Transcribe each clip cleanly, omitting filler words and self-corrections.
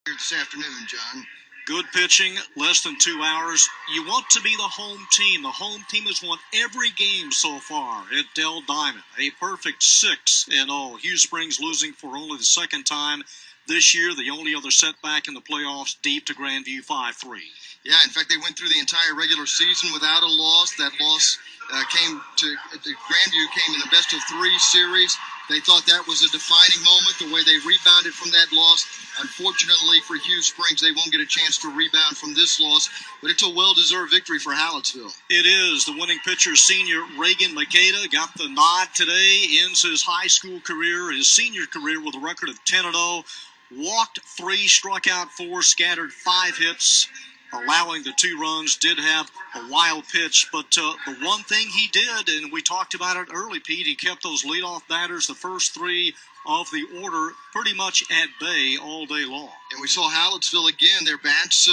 Here this afternoon, John. Good pitching, less than 2 hours. You want to be the home team. The home team has won every game so far at Dell Diamond. A perfect 6-0. Hughes Springs losing for only the second time this year. The only other setback in the playoffs, deep to Grandview 5-3. Yeah, in fact, they went through the entire regular season without a loss. That loss came to Grandview came in the best-of-3 series. They thought that was a defining moment, the way they rebounded from that loss. Unfortunately for Hughes Springs, they won't get a chance to rebound from this loss, but it's a well-deserved victory for Hallettsville. It is. The winning pitcher, senior Reagan Makeda, got the nod today, ends his high school career, his senior career, with a record of 10-0. Walked 3, struck out 4, scattered 5 hits, allowing the 2 runs, did have a wild pitch. But the one thing he did, and we talked about it early, Pete, he kept those leadoff batters, the first 3 of the order, pretty much at bay all day long. And we saw Hallettsville again. Their bats,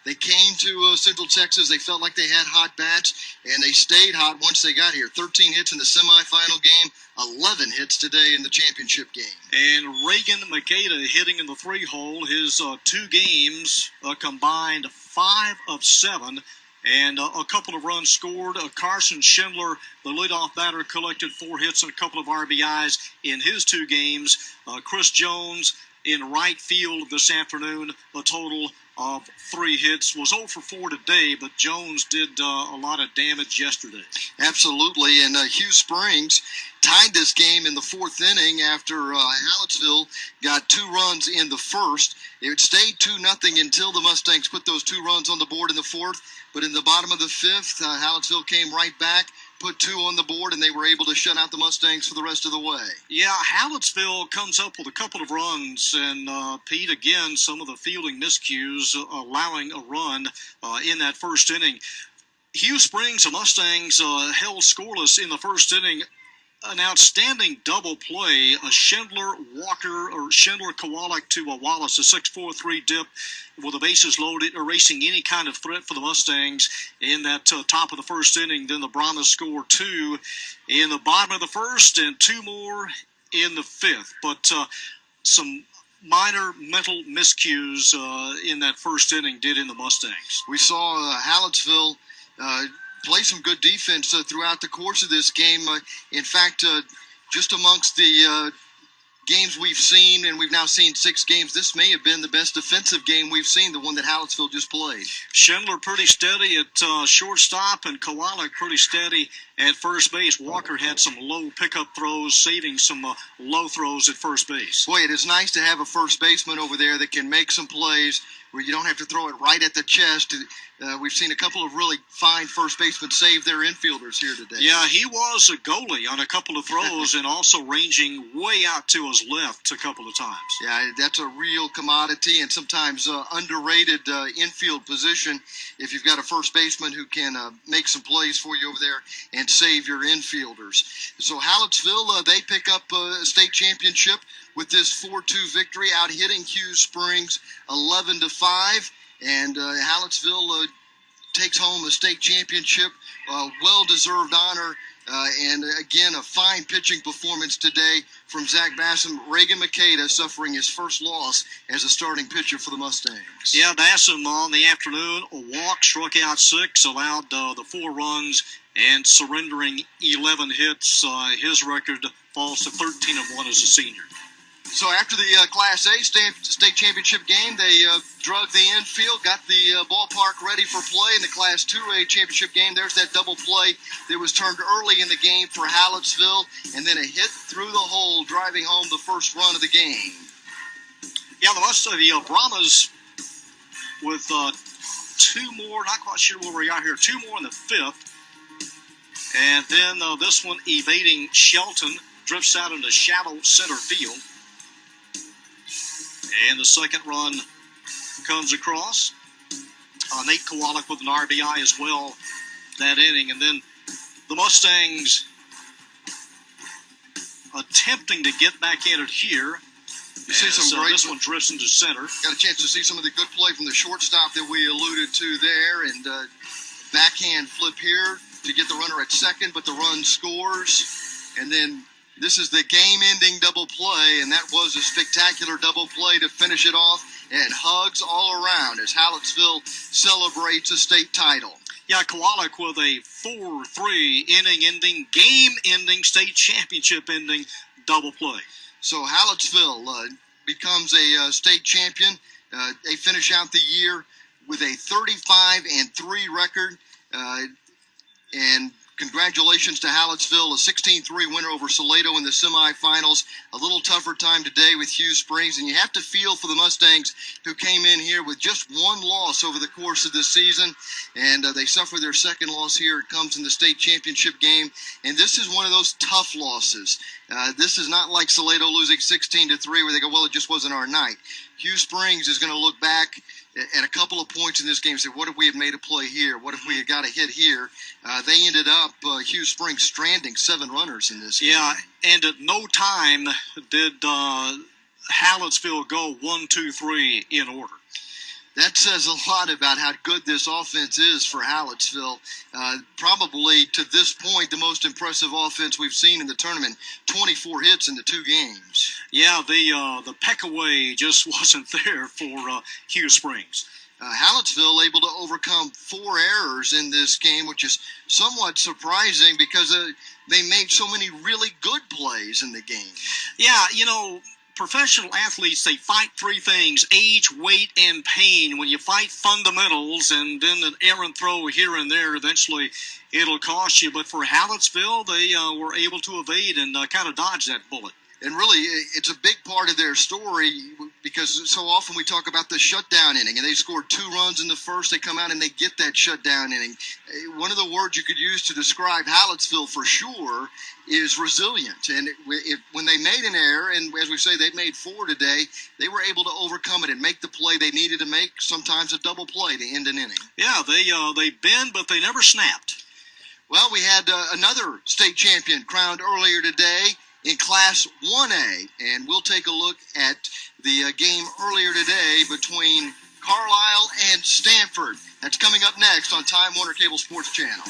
they came to Central Texas. They felt like they had hot bats, and they stayed hot once they got here. 13 hits in the semifinal game, 11 hits today in the championship game. And Reagan Makeda hitting in the 3-hole. His 2 games combined 5 of 7. And a couple of runs scored. Carson Schindler, the leadoff batter, collected 4 hits and a couple of RBIs in his 2 games. Chris Jones in right field this afternoon, a total of 3 hits. Was 0 for 4 today, but Jones did a lot of damage yesterday. Absolutely, and Hughes Springs tied this game in the 4th inning after Hallettsville got 2 runs in the first. It stayed 2-0 until the Mustangs put those 2 runs on the board in the 4th, but in the bottom of the 5th, Hallettsville came right back, put 2 on the board, and they were able to shut out the Mustangs for the rest of the way. Yeah, Hallettsville comes up with a couple of runs, and Pete, again, some of the fielding miscues, allowing a run in that first inning. Hughes Springs, the Mustangs, held scoreless in the first inning. An outstanding double play, a Schindler-Kowalik to a Wallace, a 6-4-3 dip with the bases loaded, erasing any kind of threat for the Mustangs in that top of the first inning. Then the Brahmas scored 2 in the bottom of the first and 2 more in the 5th. But some minor mental miscues in that first inning did in the Mustangs. We saw Hallettsville play some good defense throughout the course of this game. In fact, just amongst the games we've seen, and we've now seen 6 games, this may have been the best defensive game we've seen, the one that Hallettsville just played. Schindler pretty steady at shortstop, and Kowalik pretty steady at first base. Walker had some low pickup throws, saving some low throws at first base. Boy, it is nice to have a first baseman over there that can make some plays where you don't have to throw it right at the chest. We've seen a couple of really fine first basemen save their infielders here today. Yeah, he was a goalie on a couple of throws and also ranging way out to his left a couple of times. Yeah, that's a real commodity and sometimes underrated infield position if you've got a first baseman who can make some plays for you over there and save your infielders. So Hallettsville, they pick up a state championship with this 4-2 victory, out hitting Hughes Springs 11-5, and Hallettsville takes home a state championship, well-deserved honor, and again a fine pitching performance today from Zach Bassam. Reagan Makeda suffering his first loss as a starting pitcher for the Mustangs. Yeah, Bassam on the afternoon, a walk, struck out 6, allowed the 4 runs, and surrendering 11 hits. His record falls to 13-1 as a senior. So after the Class A state championship game, they drug the infield, got the ballpark ready for play in the Class 2A championship game. There's that double play that was turned early in the game for Hallettsville, and then a hit through the hole, driving home the first run of the game. Yeah, the Brahmas with 2 more, not quite sure where we are here, 2 more in the 5th. And then this one evading Shelton, drifts out into shallow center field. And the second run comes across. Nate Kowalik with an RBI as well that inning. And then the Mustangs attempting to get back at it here. You see some great. This one drifts into center. Got a chance to see some of the good play from the shortstop that we alluded to there. And backhand flip here to get the runner at second, but the run scores. And then This is the game-ending double play, and that was a spectacular double play to finish it off, and hugs all around as Hallettsville celebrates a state title. Yeah, Kowalik with a 4-3 inning-ending, game-ending, state championship-ending double play. So Hallettsville becomes a state champion. They finish out the year with a 35-3 record, and congratulations to Hallettsville, a 16-3 winner over Salado in the semifinals. A little tougher time today with Hughes Springs, and you have to feel for the Mustangs who came in here with just one loss over the course of this season, and they suffer their second loss here. It comes in the state championship game, and this is one of those tough losses. This is not like Salado losing 16-3 where they go, well, it just wasn't our night. Hughes Springs is going to look back at a couple of points in this game and say, what if we had made a play here? What if we had got a hit here? They ended up, Hughes Springs, stranding 7 runners in this game. Yeah, and at no time did Hallettsville go 1-2-3 in order. That says a lot about how good this offense is for Hallettsville. Probably, to this point, the most impressive offense we've seen in the tournament. 24 hits in the 2 games. Yeah, the peck-away just wasn't there for Hughes Springs. Hallettsville able to overcome 4 errors in this game, which is somewhat surprising because they made so many really good plays in the game. Yeah, you know, professional athletes, they fight 3 things: age, weight, and pain. When you fight fundamentals and then an errant throw here and there, eventually it'll cost you. But for Hallettsville, they were able to evade and kind of dodge that bullet. And really, it's a big part of their story because so often we talk about the shutdown inning, and they scored 2 runs in the first. They come out and they get that shutdown inning. One of the words you could use to describe Hallettsville for sure is resilient. And when they made an error, and as we say, they made 4 today, they were able to overcome it and make the play they needed to make, sometimes a double play to end an inning. Yeah, they bend, but they never snapped. Well, we had another state champion crowned earlier today in Class 1A, and we'll take a look at the game earlier today between Carlisle and Stanford. That's coming up next on Time Warner Cable Sports Channel.